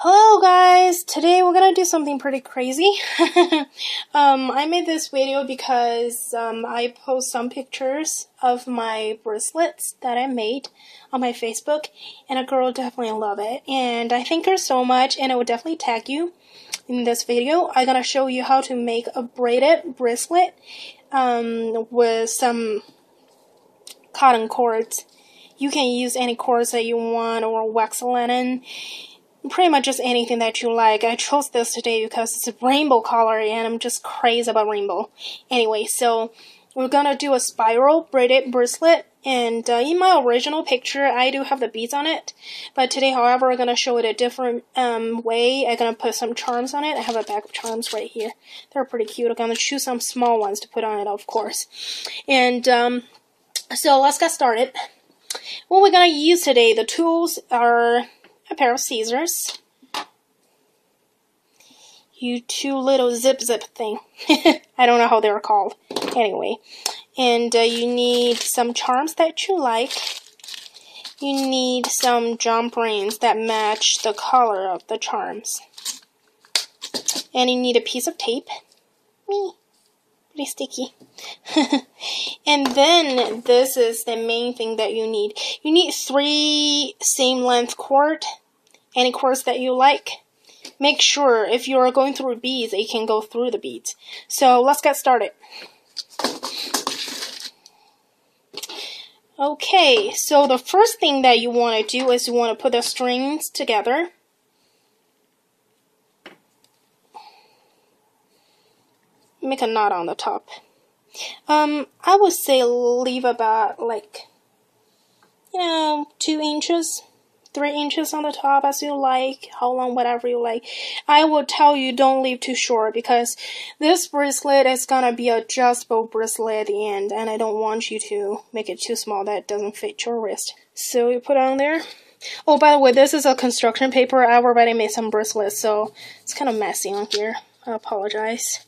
Hello guys! Today we're gonna do something pretty crazy. I made this video because I post some pictures of my bracelets that I made on my Facebook, and a girl definitely loved it. And I thank her so much, and I will definitely tag you in this video. I'm gonna show you how to make a braided bracelet with some cotton cords. You can use any cords that you want, or wax linen. Pretty much just anything that you like. I chose this today because it's a rainbow color and I'm just crazy about rainbow. Anyway, so we're gonna do a spiral braided bracelet, and in my original picture I do have the beads on it, but today, however, we're gonna show it a different way. I'm gonna put some charms on it. I have a bag of charms right here. They're pretty cute. I'm gonna choose some small ones to put on it, of course. And so let's get started. What we're gonna use today, the tools are a pair of scissors, you two little zip thing. I don't know how they're called. Anyway, and you need some charms that you like. You need some jump rings that match the color of the charms, and you need a piece of tape. Pretty sticky. And then this is the main thing that you need. You need 3 same length cord, any cords that you like. Make sure if you are going through beads, it can go through the beads. So let's get started. Okay, so the first thing that you want to do is you want to put the strings together. Make a knot on the top. I would say leave about 2 inches, 3 inches on the top, as you like, how long, whatever you like. I will tell you don't leave too short, because this bracelet is gonna be adjustable bracelet at the end, and I don't want you to make it too small that it doesn't fit your wrist. So you put on there. Oh, by the way, this is a construction paper. I already made some bracelets, so it's kind of messy on here. I apologize.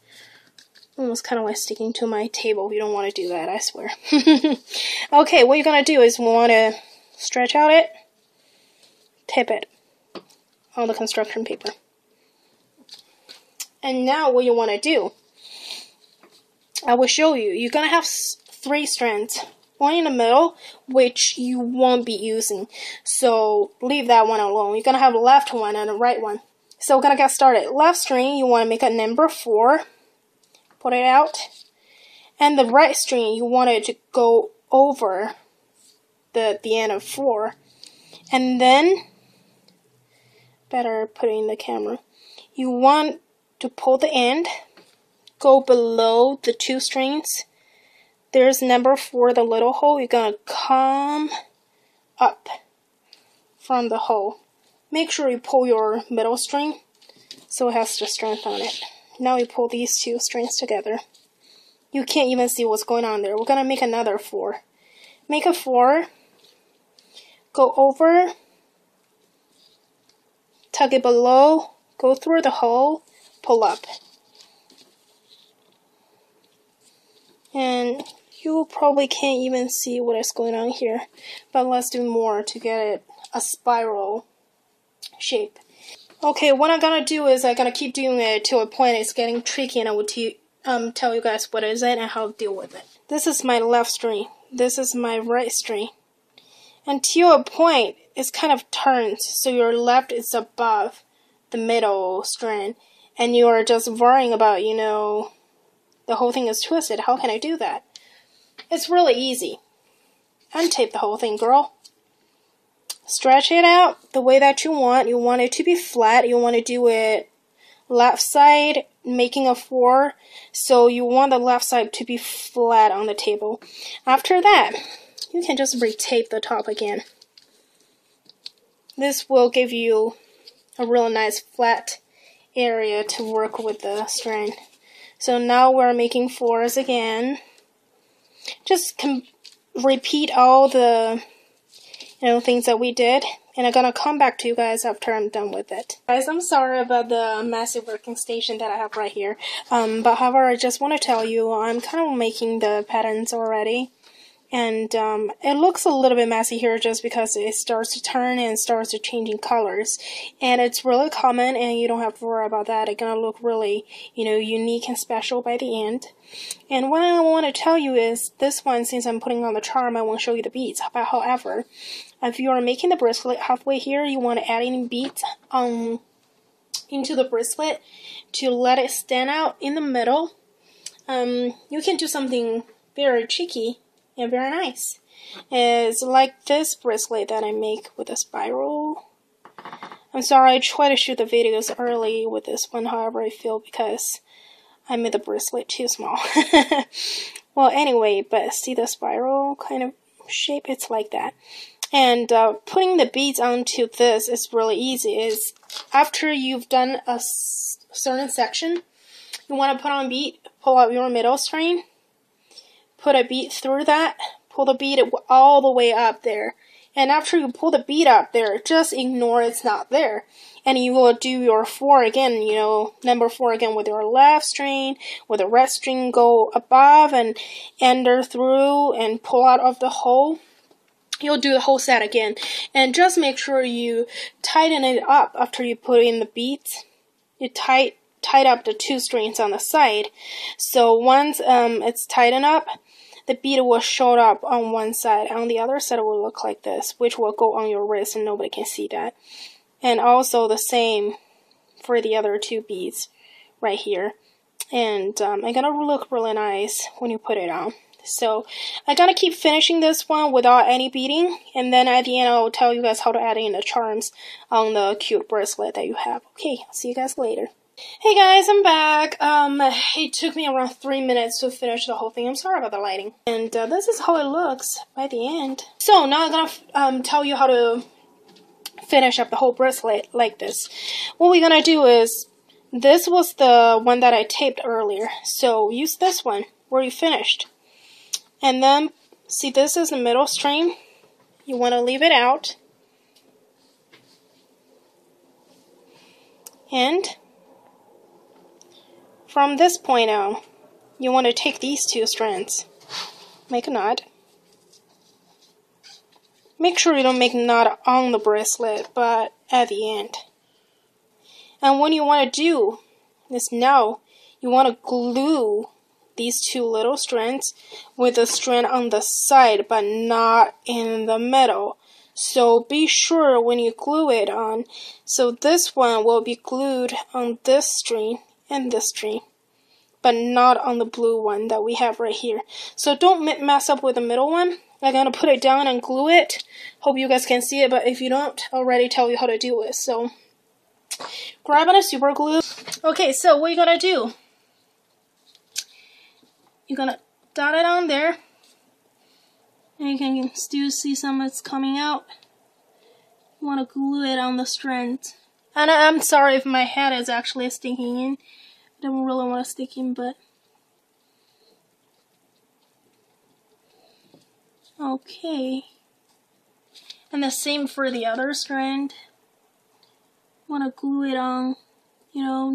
Almost kind of like sticking to my table. You don't want to do that, I swear. Okay, what you're going to do is want to stretch out it, tip it on the construction paper. And now what you want to do, I will show you. You're going to have 3 strands. One in the middle, which you won't be using. So leave that one alone. You're going to have a left one and a right one. So we're going to get started. Left string, you want to make a number 4. Put it out, and the right string you want it to go over the end of 4, and then better put it in the camera. You want to pull the end, go below the 2 strings. There's number 4, the little hole. You're gonna come up from the hole. Make sure you pull your middle string so it has the strength on it. Now we pull these 2 strings together. You can't even see what's going on there. We're going to make another 4. Make a 4. Go over. Tuck it below. Go through the hole. Pull up. And you probably can't even see what is going on here. But let's do more to get it a spiral shape. Okay, what I'm gonna do is I'm gonna keep doing it to a point it's getting tricky, and I will tell you guys what is it and how to deal with it. This is my left string. This is my right string. Until a point, it's kind of turns, so your left is above the middle strand, and you are just worrying about, the whole thing is twisted. How can I do that? It's really easy. Untape the whole thing, girl. Stretch it out the way that you want. You want it to be flat. You want to do it left side, making a 4. So you want the left side to be flat on the table. After that, you can just retape the top again. This will give you a really nice flat area to work with the strand. So now we're making 4s again. Just repeat all the things that we did, and I'm gonna come back to you guys after I'm done with it. Guys, I'm sorry about the massive working station that I have right here, but however, I just want to tell you I'm kind of making the patterns already, And it looks a little bit messy here just because it starts to turn and starts to changing colors. And it's really common, and you don't have to worry about that. It's gonna look really, unique and special by the end. And what I want to tell you is this one, since I'm putting on the charm, I won't show you the beads. But however, if you are making the bracelet halfway here, you want to add in beads into the bracelet to let it stand out in the middle. You can do something very cheeky and very nice. It's like this bracelet that I make with a spiral. I'm sorry, I try to shoot the videos early with this one, however I feel, because I made the bracelet too small. Well, anyway, but see the spiral kind of shape? It's like that. And putting the beads onto this is really easy. Is after you've done a certain section, you want to put on a bead, pull out your middle string, put a bead through that, pull the bead all the way up there. And after you pull the bead up there, just ignore it's not there. And you will do your 4 again, number 4 again with your left string, with the red string go above and enter through and pull out of the hole. You'll do the whole set again. And just make sure you tighten it up after you put in the beads. You tight up the 2 strings on the side. So once it's tightened up, the bead will show up on one side. On the other side, it will look like this, which will go on your wrist and nobody can see that. And also the same for the other 2 beads right here. And it's gonna look really nice when you put it on. So I'm gonna keep finishing this one without any beading, and then at the end I'll tell you guys how to add in the charms on the cute bracelet that you have. Okay, I'll see you guys later. Hey guys, I'm back. It took me around 3 minutes to finish the whole thing. I'm sorry about the lighting. And this is how it looks by the end. So now I'm gonna tell you how to finish up the whole bracelet like this. What we're gonna do is, this was the one that I taped earlier, so use this one where you finished. And then, see, this is the middle string. You want to leave it out. And from this point on, you want to take these 2 strands. Make a knot. Make sure you don't make a knot on the bracelet, but at the end. And what you want to do is now, you want to glue these 2 little strands with a strand on the side but not in the middle. So be sure when you glue it on, so this one will be glued on this string and this string, but not on the blue one that we have right here. So don't mess up with the middle one. I'm gonna put it down and glue it. Hope you guys can see it, but if you don't, I'll already tell you how to do it. So grab on a super glue. Okay, so what you're gonna do, you're gonna dot it on there, and you can still see some of it's coming out. You want to glue it on the strand. And I'm sorry if my head is actually sticking in. I don't really want to stick in, but okay. And the same for the other strand. Want to glue it on,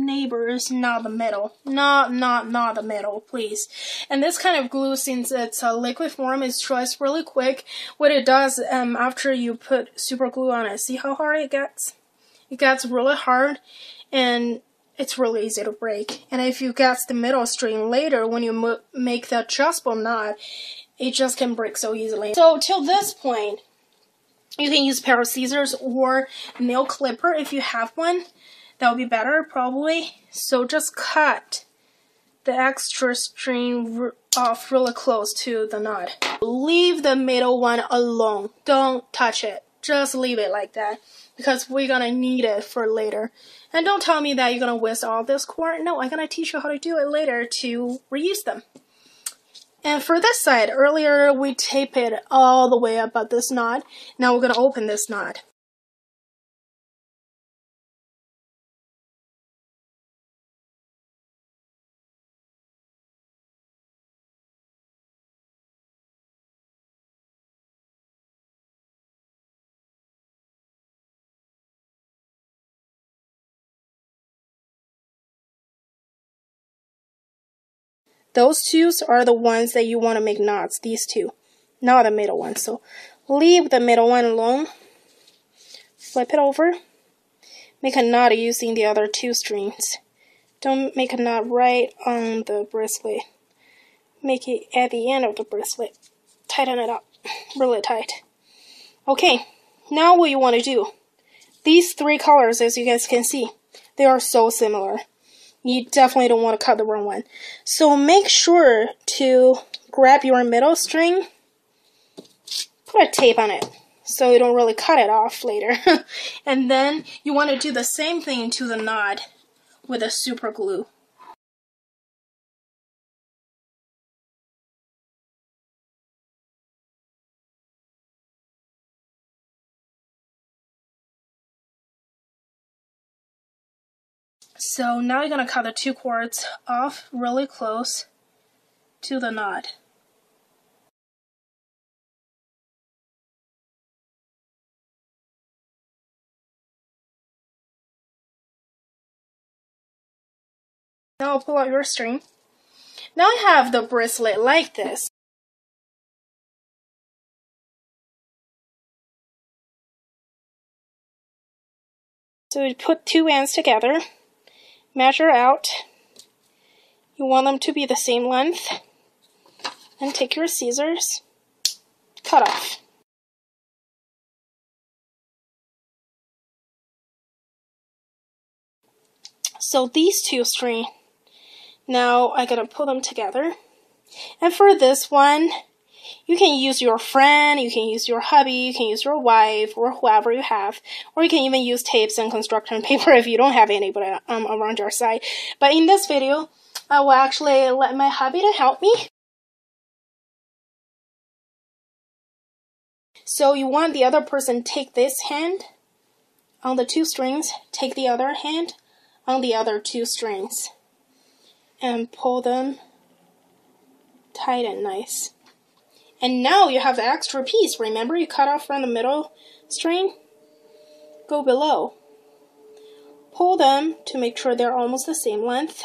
neighbors, not the middle. Not the middle, please. And this kind of glue, since it's a liquid form, it dries really quick. What it does, after you put super glue on it, see how hard it gets? It gets really hard, and it's really easy to break. And if you get the middle string later, when you make the adjustable knot, it just can break so easily. So till this point, you can use a pair of scissors or nail clipper if you have one. That would be better, probably. So just cut the extra string off really close to the knot. Leave the middle one alone. Don't touch it. Just leave it like that, because we're gonna need it for later. And don't tell me that you're gonna waste all this cord. No, I'm gonna teach you how to do it later to reuse them. And for this side, earlier we taped it all the way up at this knot. Now we're gonna open this knot. Those 2 are the ones that you want to make knots, these 2. not the middle one. So leave the middle one alone. Flip it over. Make a knot using the other 2 strings. Don't make a knot right on the bracelet. Make it at the end of the bracelet. Tighten it up really tight. Okay, now what you want to do. These 3 colors, as you guys can see, they are so similar. You definitely don't want to cut the wrong one. So make sure to grab your middle string, put a tape on it so you don't really cut it off later. And then you want to do the same thing to the knot with a super glue. So now you're going to cut the 2 cords off really close to the knot. Now pull out your string. Now I have the bracelet like this. So you put 2 ends together, measure out. You want them to be the same length. And take your scissors, cut off. So these 2 strings, now I'm going to put them together. And for this one, you can use your friend, you can use your hubby, you can use your wife, or whoever you have. Or you can even use tapes and construction paper if you don't have anybody around your side. But in this video, I will actually let my hubby to help me. So you want the other person take this hand on the 2 strings, take the other hand on the other 2 strings, and pull them tight and nice. And now you have the extra piece. Remember, you cut off from the middle string? Go below. Pull them to make sure they're almost the same length.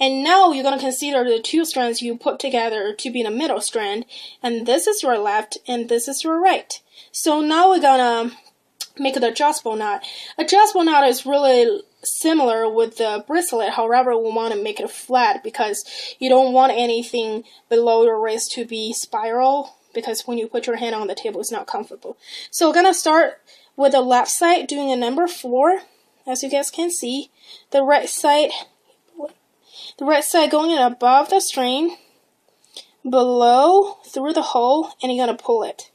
And now you're going to consider the 2 strands you put together to be the middle strand. And this is your left and this is your right. So now we're going to make the adjustable knot. Adjustable knot is really similar with the bracelet. However, we want to make it flat because you don't want anything below your wrist to be spiral, because when you put your hand on the table, it's not comfortable. So we're going to start with the left side doing a number 4. As you guys can see, the right side going in above the string, below through the hole, and you're going to pull it.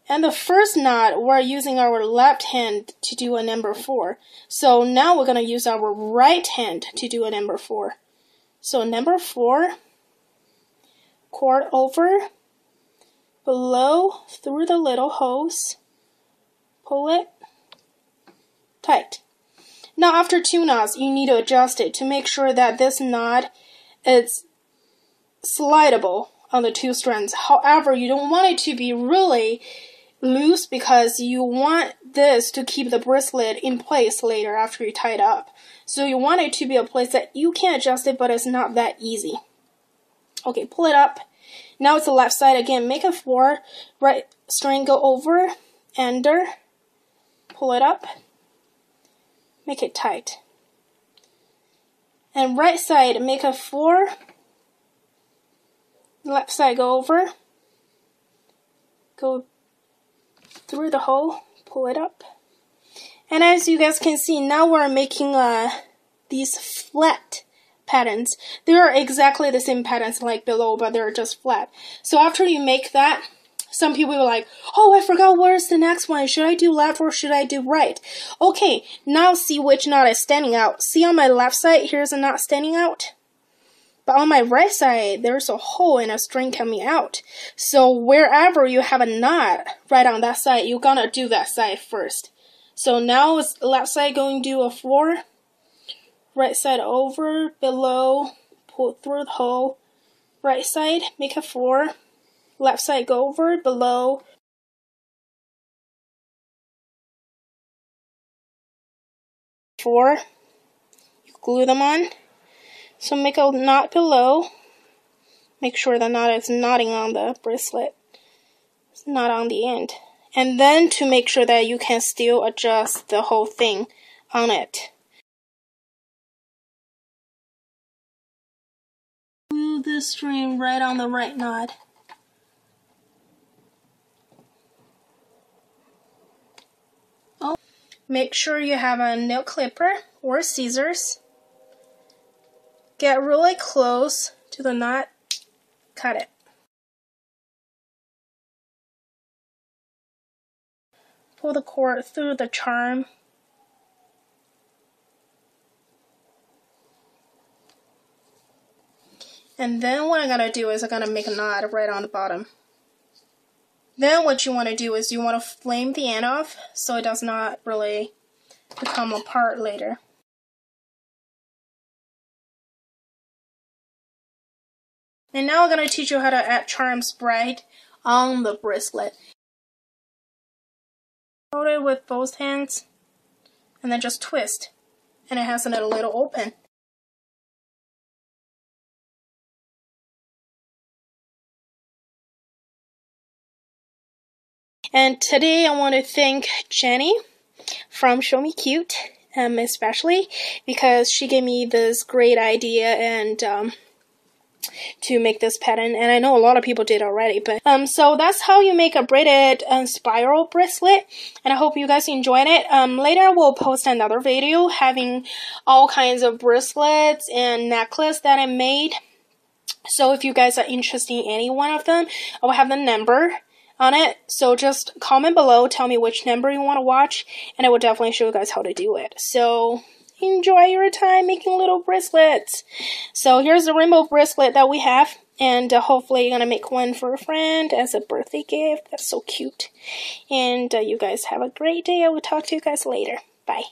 And the first knot, we're using our left hand to do a number 4. So now we're going to use our right hand to do a number 4. So number 4, cord over, below, through the little holes, pull it tight. Now after 2 knots, you need to adjust it to make sure that this knot is slidable on the 2 strands. However, you don't want it to be really loose because you want this to keep the bracelet in place later after you tie it up. So you want it to be a place that you can adjust it, but it's not that easy. Okay, pull it up. Now it's the left side again. Make a 4, right string go over, under, pull it up, make it tight. And right side, make a 4, left side go over, go through the hole, pull it up. And as you guys can see, now we're making these flat patterns. They are exactly the same patterns like below, but they're just flat. So after you make that, some people are like, oh, I forgot where's the next one. Should I do left or should I do right? Okay, now see which knot is standing out. See on my left side, here's a knot standing out. But on my right side, there's a hole and a string coming out. So wherever you have a knot right on that side, you're gonna do that side first. So now it's left side going to do a 4, right side over, below, pull through the hole, right side, make a 4, left side go over, below, four, you glue them on. So make a knot below, Make sure the knot is knotting on the bracelet. It's not on the end. And then to make sure that you can still adjust the whole thing on it. Glue the string right on the right knot. Oh, make sure you have a nail clipper or scissors. Get really close to the knot, cut it. Pull the cord through the charm. And then what I'm going to do is I'm going to make a knot right on the bottom. Then what you want to do is you want to flame the end off so it does not really become apart later. And now I'm going to teach you how to add charms braid on the bracelet. Hold it with both hands and then just twist. And it has a little open. And today I want to thank Jenny from Show Me Cute, especially because she gave me this great idea and to make this pattern, and I know a lot of people did already, but so that's how you make a braided spiral bracelet, and I hope you guys enjoyed it. Later we'll post another video having all kinds of bracelets and necklace that I made, so if you guys are interested in any one of them, I will have the number on it, so just comment below, tell me which number you want to watch, and I will definitely show you guys how to do it. So enjoy your time making little bracelets. So here's the rainbow bracelet that we have, and hopefully you're gonna make one for a friend as a birthday gift. That's so cute. And you guys have a great day. I will talk to you guys later. Bye.